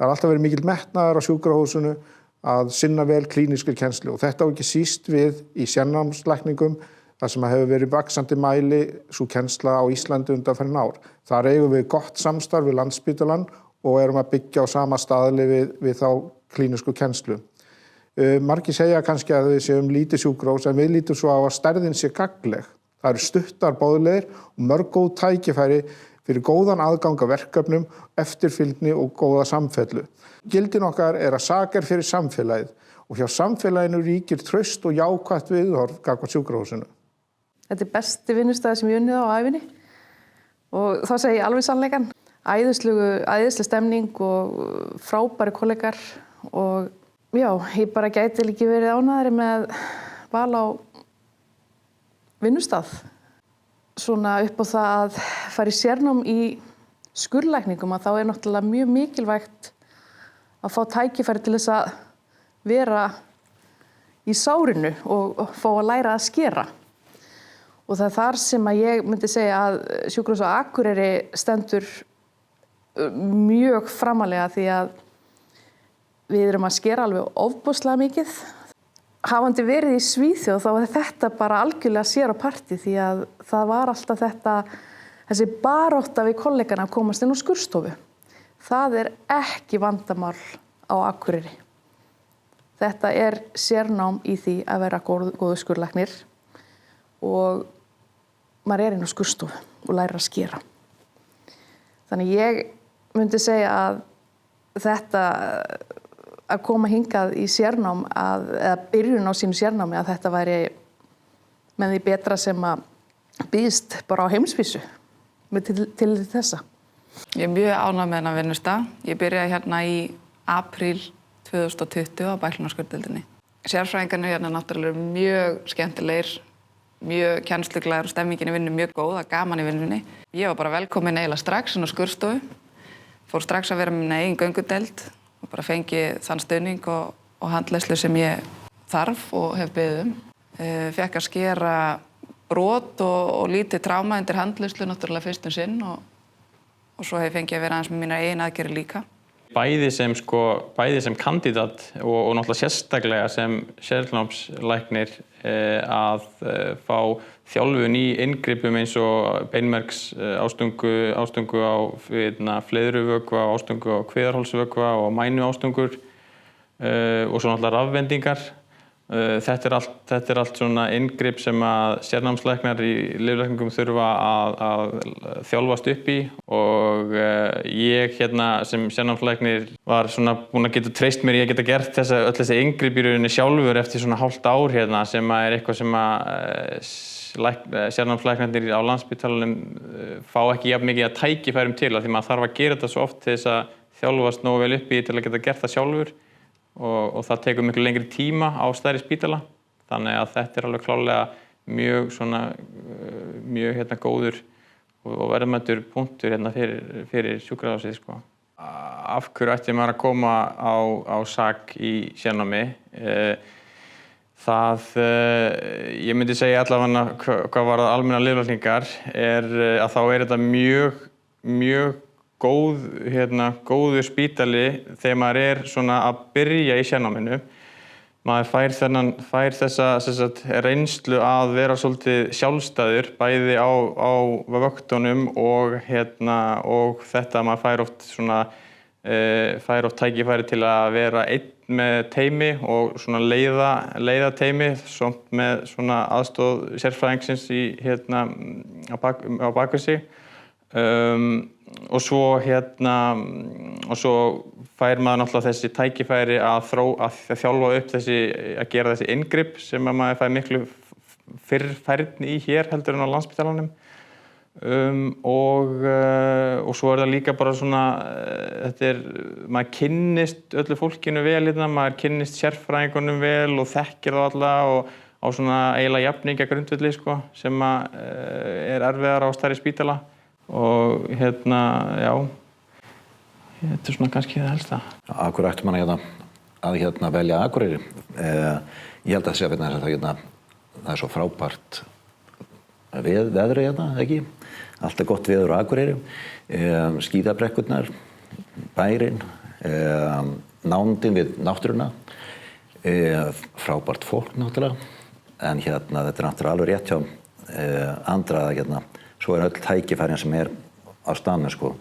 Það alltaf verið mikill metnaður á sjúkrahúsinu að sinna vel klínískri kennslu og þetta á ekki síst við í sérnámslækningum þar sem hefur verið vaxandi mæli sú kennsla á Íslandi undanfarin ár. Þar eigum við gott samstarf við Landspítalann og erum að byggja á sama staðli við þá klínísku kennslu. Margir segja kannski að við séum lítið sjúkrahús en við lítum svo á að stærðin sé gagnleg. Það eru stuttar boðleiðir og mörg góð tækifæri fyrir góðan aðgang að verkefnum, eftirfylgni og góða samfellu. Gildin okkar að sakar fyrir samfélagið og hjá samfélaginu ríkir traust og jákvætt viðhorf gagnvart sjúkrahúsinu. Þetta besti vinnustæði sem ég unnið á ævinni og þá segi ég alveg sannleikann. Æðisleg stemning og frábæri kollegar og já, ég bara gæti ekki verið ánægðari með val á vinnustað. Svona upp á það að fara í sérnám í skurðlækningum að þá náttúrulega mjög mikilvægt að fá tækifæri til þess að vera í sárinu og fá að læra að skera. Og það þar sem að ég myndi segja að sjúkrahúsið á Akureyri stendur mjög framalega því að við erum að skera alveg ofboðslega mikið. Hafandi verið í Svíþjóð þá var þetta bara algjörlega sér á parti því að það var alltaf þessi barátta við kollegana að komast inn á skurðstofu. Það ekki vandamál á Akureyri. Þetta sérnám í því að vera góður skurðlæknir og maður inn á skurðstofu og læra að skera. Þannig ég myndi segja að þetta að koma hingað í sérnám eða byrjun á sínu sérnámi að þetta væri með því betra sem að býðst bara á heimsvísu til þessa. Ég mjög ánægð með þennan vinnustað. Ég byrjaði hérna í apríl 2020 á bæklunarskördeildinni. Sérfræðingarnir hérna náttúrulega mjög skemmtilegir, mjög kennsluglæðir og stemmingin í vinnu mjög góð, gaman í vinnunni. Ég var bara velkomin eiginlega strax inn á skurðstofu. Fór strax að vera með minna eigin göngudeild og bara fengi þann stuðning og handleiðslu sem ég þarf og hef beðið um. Fékk að skera brot og lítið tráma undir handleiðslu náttúrulega fyrst sinn og svo hef ég fengið að vera aðeins með mínar eigin aðgerðir líka. Bæði sem kandidat og náttúrulega sérstaklega sem sérnámslæknir að fá þjálfun í inngripum eins og beinmergs ástungu á fleiðruvökva, ástungu á kviðarholsvökva og mænuástungur og svo náttúrulega rafvendingar. Þetta allt svona inngrip sem að sérnámslæknar í lyflækningum þurfa að þjálfast upp í og ég hérna sem sérnámslæknir var svona búinn að geta treyst mér í að geta gert öll þessi inngrip í rauninni sjálfur eftir svona hálft ár hérna sem að eitthvað sem að sérnámslæknarnir á Landspítalanum fá ekki jafn mikið að tækifærum til af því maður þarf að gera þetta svo oft til þess að þjálfast nógu vel upp í til að geta gert það sjálfur. Og það tekur miklu lengri tíma á stærri spítala þannig að þetta alveg klárlega mjög góður og verðmætur punktur hérna fyrir sjúkrahúsið sko. Af hverju ætti maður að koma á SAK í sérnámi? Ég myndi segja allavega hvað var það almennar lyflækningar að þá þetta mjög góður spítali þegar maður svona að byrja í sérnáminu. Maður fær þessa reynslu að vera svolítið sjálfstæður bæði á vöktunum og þetta að maður fær oft tækifæri til að vera einn með teymi og svona leiða teymi samt með svona aðstoð sérfræðingsins á bak við sig. Og svo fær maður náttúrulega þessi tækifæri að þjálfa upp að gera þessi inngrip sem að maður fær miklu fyrr færni í hér heldur en á Landspítalanum. Og svo það líka bara svona, maður kynnist öllu fólkinu vel hérna, maður kynnist sérfræðingunum vel og þekkir þá alla og á svona eiginlega jafningjagrundvelli sko, sem erfiðara á stærri spítala. Og já, þetta svona kannski það helsta. Af hverju ætti mann að velja Akureyri? Ég held að segja það svo frábært veðri hérna, ekki? Alltaf gott veður á Akureyri, skíðabrekkurnar, bærinn, nándin við náttúruna, frábært fólk náttúrulega, en þetta er náttúrulega alveg rétt hjá Andra að svo öll tækifærin sem á staðnum sko.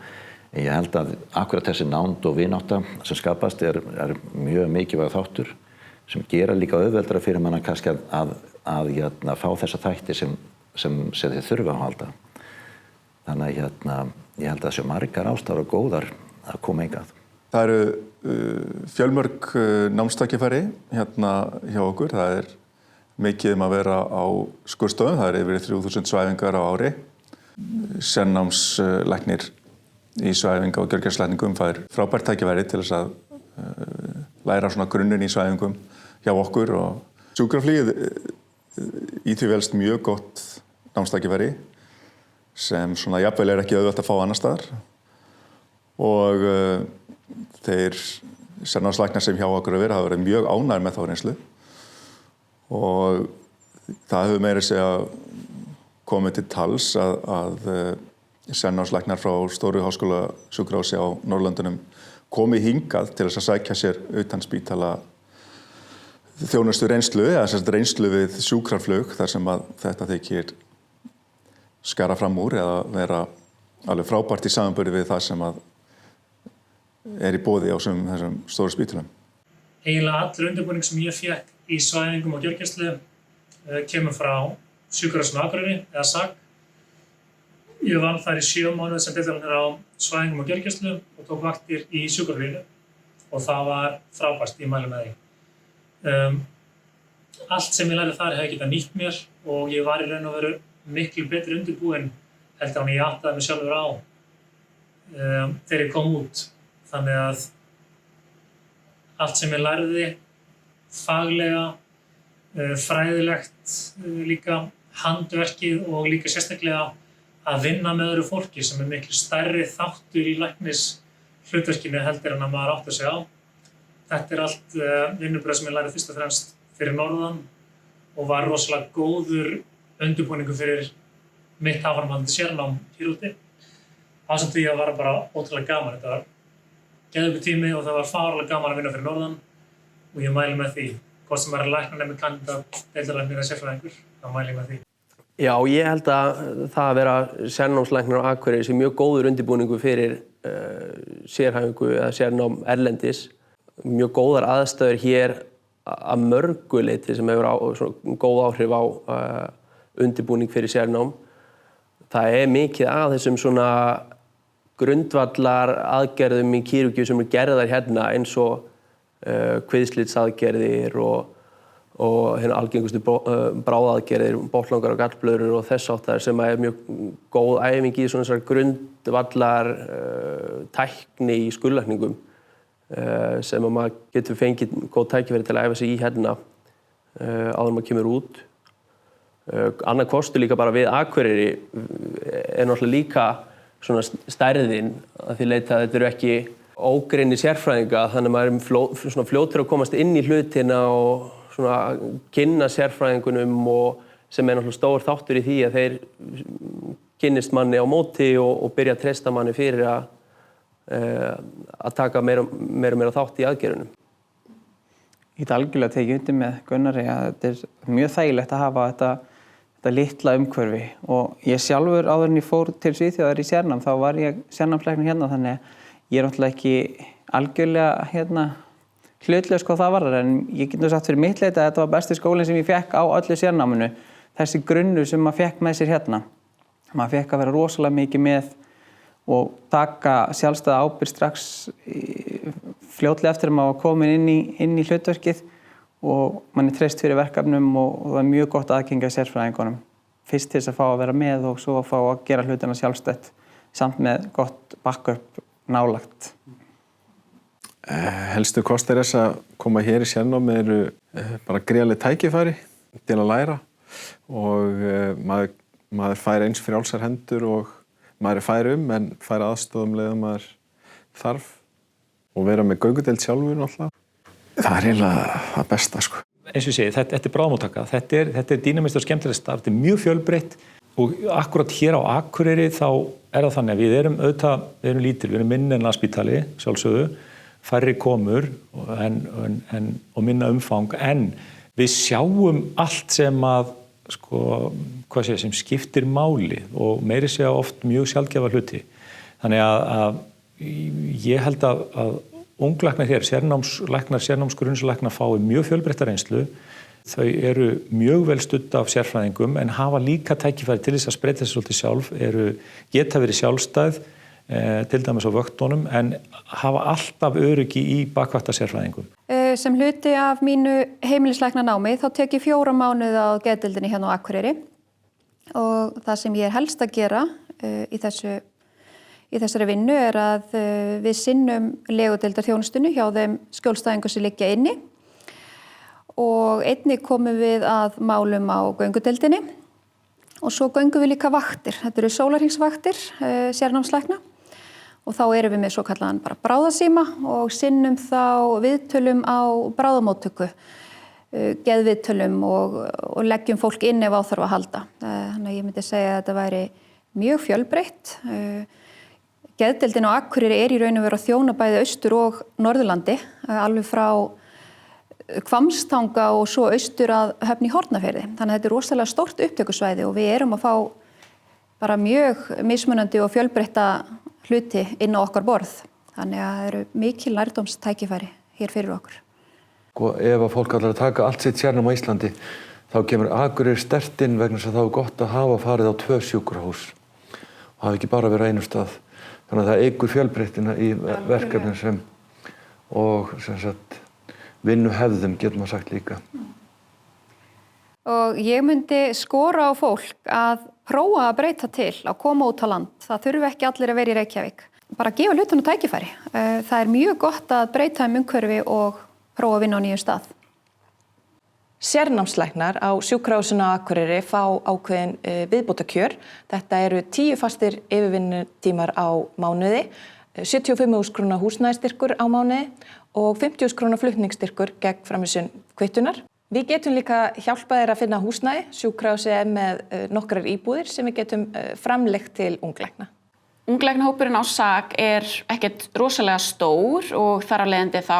Ég held að akkurat þessi nánd og vinátta sem skapast er mjög mikilvæg þáttur sem gera líka auðveldara fyrir manna kannski að fá þessa þætti sem þið þurfa að halda. Þannig að ég held að það séu margar ástæður og góðar að koma hingað. Það eru fjölmörg námstækifæri hjá okkur. Það er mikið að vera á skurðstofum. Það er yfir 3000 svæfingar á ári. Sérnámslæknir í svæfinga og gjörgæslækningum fær frábært tækifæri til þess að læra svona grunninn í svæfingum hjá okkur. Og sjúkraflugið í því velst mjög gott námstækifæri sem svona jafnvel ekki auðvelt að fá annar staðar. Og þeir sérnámslæknar sem hjá okkur hafa verið mjög ánægðir með þá reynslu. Og það hefur meira að segja komið til tals að sérnámslæknar frá stóru háskólasjúkrahúsi á Norðurlöndunum komi hingað til þess að sækja sér utan spítala þjónustu reynslu, eða sem sagt reynslu við sjúkraflug þar sem að þetta þykir skara fram úr eða vera alveg frábært í samanburði við það sem að er í boði á þessum stóru spítölum. Eiginlega allur undirbúning sem ég fékk í svæfingum og gjörgæslu kemur frá Sjúkrahúsinu á Akureyri eða SAG. Ég vann þar í 7 mánuði sem deildarlæknir á svæfingum og gjörgæslu og tók vaktir í sjúkrafluginu og það var frábært, ég mæli með því. Allt sem ég lærði þar hef ég getað nýtt mér og ég var í raun og veru miklu betri undirbúinn heldur en ég áttaði mig sjálfur á þegar ég kom út. Þannig að allt sem ég lærði faglega, fræðilegt líka, handverkið og líka sérstaklega að vinna með öðru fólki sem er miklu stærri þáttur í læknishlutverkinu heldur en að maður átti sig á. Þetta er allt vinnubröð sem ég lærði fyrst og fremst fyrir norðan og var rosalega góður undirbúningur fyrir mitt áframhaldandi sérnám hér úti. Ásamt því að var bara ótrúlega gaman. Þetta var geðveikur tími og það var fáránlega gaman að vinna fyrir norðan og ég mæli með því. Hvort sem er læknanemi kandidat, deildarlæknir eða sérfræðingur, þá mæli ég með því. Já, ég held að það að vera sérnámslæknir á Akureyri sé mjög góður undirbúningur fyrir sérhæfingu eða sérnám erlendis. Mjög góðar aðstæður hér að mörgu leyti sem hefur góð áhrif á undirbúning fyrir sérnám. Það er mikið að þessum svona grundvallar aðgerðum í kírurgíu sem eru gerðar hérna eins og kviðslitsaðgerðir og algengustu bráðaðgerðir, botnlangar og gallblöðrur og þess háttar sem er mjög góð æfing í svona grundvallar tækni í skurðlækningum sem að maður getur fengið góð tækifæri til að æfa sig í hérna áður maður kemur út. Annar kostur líka bara við Akureyri er náttúrulega líka svona stærðin að því leita að þetta eru ekki ógreinni sérfræðinga, þannig að maður er fljótur að komast inn í hlutina og svona kynna sérfræðingunum og sem er náttúrulega stór þáttur í því að þeir kynnist manni á móti og byrja að treysta manni fyrir að taka meira þátt í aðgerðunum. Ég get algjörlega tekið undir með Gunnari að þetta er mjög þægilegt að hafa þetta litla umhverfi og ég sjálfur áður en ég fór til Svíþjóðar í sérnám, þá var ég sérnámslæknir hérna þannig að ég er náttúrulega ekki algjörlega hlutlaus hvað það varðar en ég get nú sagt fyrir mitt leyti að þetta var besti skólinn sem ég fekk á öllu sérnáminu. Þessi grunnur sem maður fekk með sér hérna. Maður fekk að vera rosalega mikið með og taka sjálfstæða ábyrgð strax fljótlega eftir að maður var komin inn í hlutverkið og mann er treyst fyrir verkefnum og það er mjög gott aðgengi að sérfræðingunum. Fyrst til þess að fá að vera með og svo að fá að gera hlutina sjálfstætt samt með gott backup nálagt. Helstu kostir þess að koma hér í sérnámi eru bara gríðarleg tækifæri til að læra og maður fær eins frjálsar hendur og maður er fær en fær aðstoð leið maður þarf og vera með göngudeild sjálfur náttúrulega. Það er eiginlega það besta sko. Eins og ég segi, þetta er bráðamóttaka. Þetta er dýnamist og skemmtilegt starf. Þetta er mjög fjölbreytt og akkurat hér á Akureyri þá er það þannig að við erum lítil, við erum minni en Landspítali sjálfsögðu færri komur og minna umfang, en við sjáum allt sem að sem skiptir máli og meiri segja oft mjög sjaldgæfa hluti. Þannig að ég held að unglæknar hér, sérnámsgrunnslæknar fái mjög fjölbreytta reynslu. Þau eru mjög vel studd af sérfræðingum en hafa líka tækifæri til þess að spreyta sig svolítið sjálf, geta verið sjálfstæð, til dæmis á vöktunum, en hafa alltaf öryggi í bakvakta sérfræðingum. Sem hluti af mínu heimilislæknanámi þá tek ég 4 mánuði á geðdeildinni hérna á Akureyri og það sem ég helst að gera í þessari vinnu að við sinnum legudeildarþjónustunni hjá þeim skjólstæðingum sem liggja inni og einnig komum við að málum á göngudeildinni og svo göngum við líka vaktir. Þetta eru sólarhringsvaktir, sérnámslækna og þá erum við með svo kallaðan bara bráðasíma og sinnum þá viðtölum á bráðamóttöku, geðviðtölum og leggjum fólk inn ef á þarf að halda. Þannig að ég myndi segja að þetta væri mjög fjölbreytt. Geðdeildin á Akureyri í raun og veru að þjóna bæði austur og Norðurlandi, alveg frá Hvammstanga og svo austur að Höfn í Hornafirði. Þannig að þetta er rosalega stórt upptökusvæði og við erum að fá bara mjög mismunandi og fjölbreytta hluti inn á okkar borð. Þannig að það eru mikil lærdómstækifæri hér fyrir okkur. Ef að fólk ætlar að taka allt sitt sérnám á Íslandi, þá kemur Akureyri sterkt inn vegna þess að það er gott að hafa farið á 2 sjúkrahús og hafa ekki bara verið á einum stað. Þannig að það eykur fjölbreyttina í verkefnum og vinnuhefðum, getur maður sagt líka. Og ég myndi skora á fólk að prófa að breyta til, að koma út á land. Það þurfi ekki allir að vera í Reykjavík. Bara gefa hlutunum tækifæri. Það er mjög gott að breyta umhverfi og prófa að vinna á nýjum stað. Sérnámslæknar á sjúkrahúsinu á Akureyri fá ákveðin viðbótarkjör. Þetta eru 10 fastir yfirvinnutímar á mánuði, 75.000 kr. húsnæðisstyrkur á mánuði og 50.000 kr. flutningsstyrkur gegn framvísun kvittunar. Við getum líka hjálpað þér að finna húsnæði. Sjúkrahúsið er með nokkrar íbúðir sem við getum framleitt til unglækna. Unglæknahópurinn á SAG er ekkert rosalega stór og þar af leiðandi þá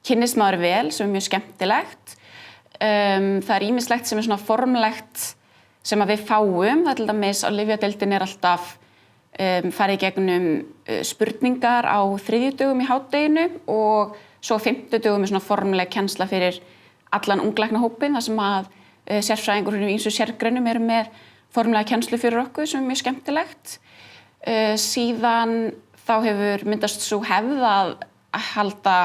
kynnist maður vel sem er mjög skemmtilegt. Það er ýmislegt sem er svona formlegt sem að við fáum. Það er til dæmis á lyfjadeildinni er alltaf farið gegnum spurningar á þriðjudögum í hádeginu og svo á fimmtudögum er svona formleg kennsla fyrir allan unglæknahópinn þar sem að sérfræðingur í ýmsum sérgreinum eru með formlega kennslu fyrir okkur sem er mjög skemmtilegt. Síðan þá hefur myndast svo hefð að halda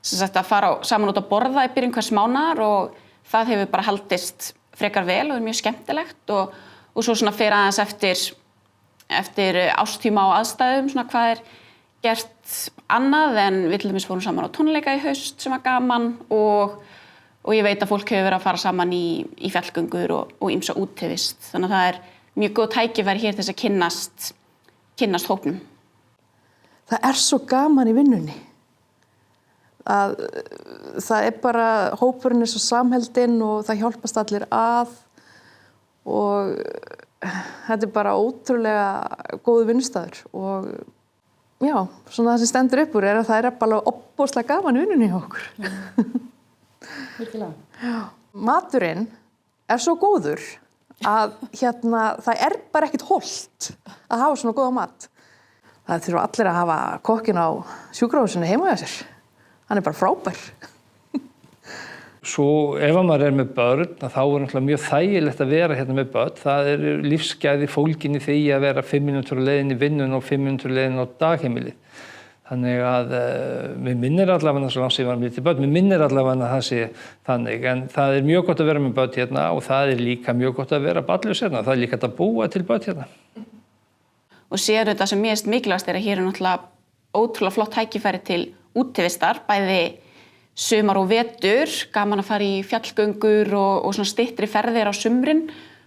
að fara saman út að borða í byrjun hvers mánaðar og það hefur bara haldist frekar vel og er mjög skemmtilegt og svo svona fer aðeins eftir ástíma og aðstæðum svona hvað er gert annað en við til dæmis fórum saman á tónleika í haust sem var gaman og ég veit að fólk hefur verið að fara saman í fjallgöngur og ýmsa útivist. Þannig að það er mjög góð tækifæri hér til þess að kynnast hópnum. Það er svo gaman í vinnunni. Það er bara, hópurinn er svo samheldinn og það hjálpast allir að og þetta er bara ótrúlega góðu vinnustæður og já, svona það sem stendur upp úr er að það er bara opbóðslega gaman í vinnunni hjá okkur. Virkilega. Já. Maturinn er svo góður að það er bara ekkert hollt að hafa svona góða mat. Það þurfa allir að hafa kokkinn á sjúkrahúsinu heima hjá sér. Hann er bara frábær. Svo ef maður er með börn, þá er náttúrulega mjög þægilegt að vera hérna með börn. Það er lífsgæði fólgin í því að vera 5 mínútur á leiðin í vinnun og 5 mínútur á leiðin á dagheimilið. Þannig að mér minnir allavega svo langt sem ég var með lítið börn, mér minnir allavega að það sé þannig. En það er mjög gott að vera með börn hérna og það er líka mjög gott að vera barnlaus hérna. Það er líka að búa til börn hérna. Og sér þetta sem mest mikilvægast er að hér er náttúrulega ótrúlega flott tækifæri til útivistar, bæði sumar og vetur, gaman að fara í fjallgöngur og svona styttri ferðir á sumrin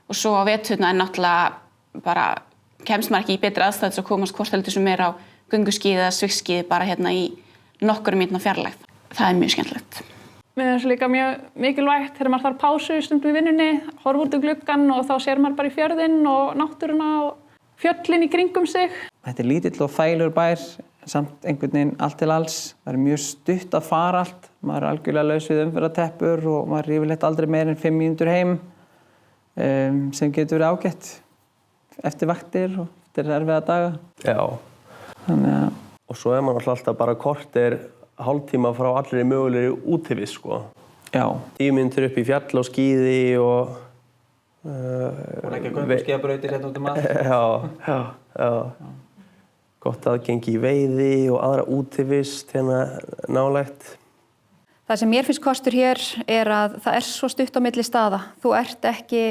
og svo á veturna er náttúrulega bara kemst maður ekki í betri aðstæður að komast hvort heldur sem er á gönguskíði eða sviggskíði bara hérna í nokkur mínútna fjarlægð. Það er mjög skemmtilegt. Mér finnst líka mjög mikilvægt þegar maður þarf pásu stundum í vinnunni, horfa út um gluggann og þá sér maður bara í fjörðinn og náttúruna og fjöllin í kringum sig. Þetta er lítill og þægilegur bær samt einhvern veginn allt til alls. Það er mjög stutt að fara allt, maður er algjörlega laus við umferðarteppur og maður er yfirleitt aldrei meir en 5 mínútur heim sem getur verið ágætt eftir vaktir og eftir erfiða daga. Já. Þannig að... Og svo er maður alltaf bara korter hálftíma frá allri mögulegri útivist, sko. Já. 10 mínútur upp í fjall og skíði og... Og leggja göngu skíðabrautir hérna út allt. Já. Gott aðgengi í veiði og aðra útivist hérna nálægt. Það sem mér finnst kostur hér er að það er svo stutt á milli staða. Þú ert ekki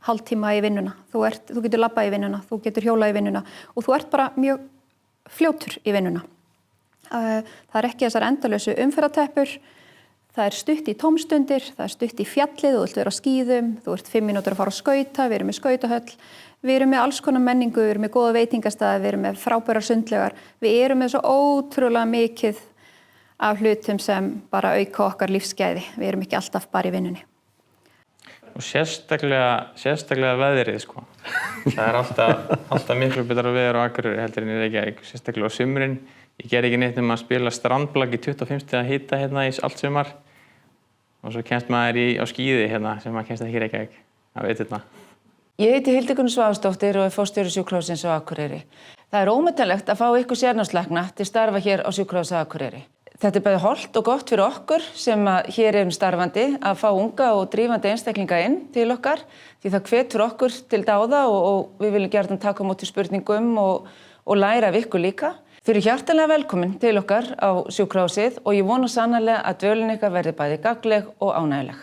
hálftíma í vinnuna. Þú getur labbað í vinnuna, þú getur hjólað í vinnuna og þú ert bara mjög fljótur í vinnuna. Það er ekki þessar endalausu umferðarteppur. Það er stutt í tómstundir, það er stutt í fjallið, þú vilt vera á skíðum, þú ert 5 mínútur að fara að skauta, við erum með skautahöll. Við erum með alls konar menningu, við erum með góða veitingastæði, við erum með frábærar sundlaugar. Við erum með svo ótrúlega mikið af hlutum sem bara auka okkar lífsgæði. Við erum ekki alltaf bara í vinnunni. Og sérstaklega veðrið, sko. Það er alltaf miklu betra veður á Akureyri heldur en í Reykjavík, sérstaklega á sumrin. Ég ger ekki neitt að spila strandblak í 25 stiga hita hérna í allt sumar. Og svo kemst maður á skíði hérna sem maður kemst ekki í Reykjavík. Það veit þetta. Ég heiti Hildigunn Svavarsdóttir og er forstjóri sjúkrahússins á Akureyri. Það er ómetanlegt að fá ykkur sérnámslækna til starfa hér á sjúkrahúsi á Akureyri. Þetta er bæði hollt og gott fyrir okkur sem hér erum starfandi að fá unga og drífandi einstaklinga inn til okkar því það hvetur okkur til dáða og við viljum gjarnan taka á móti spurningum og læra af ykkur líka. Þið eru hjartanlega velkomin til okkar á sjúkrahúsið og ég vona sannarlega að dvölin ykkar verði bæði gagnleg og ánægjuleg.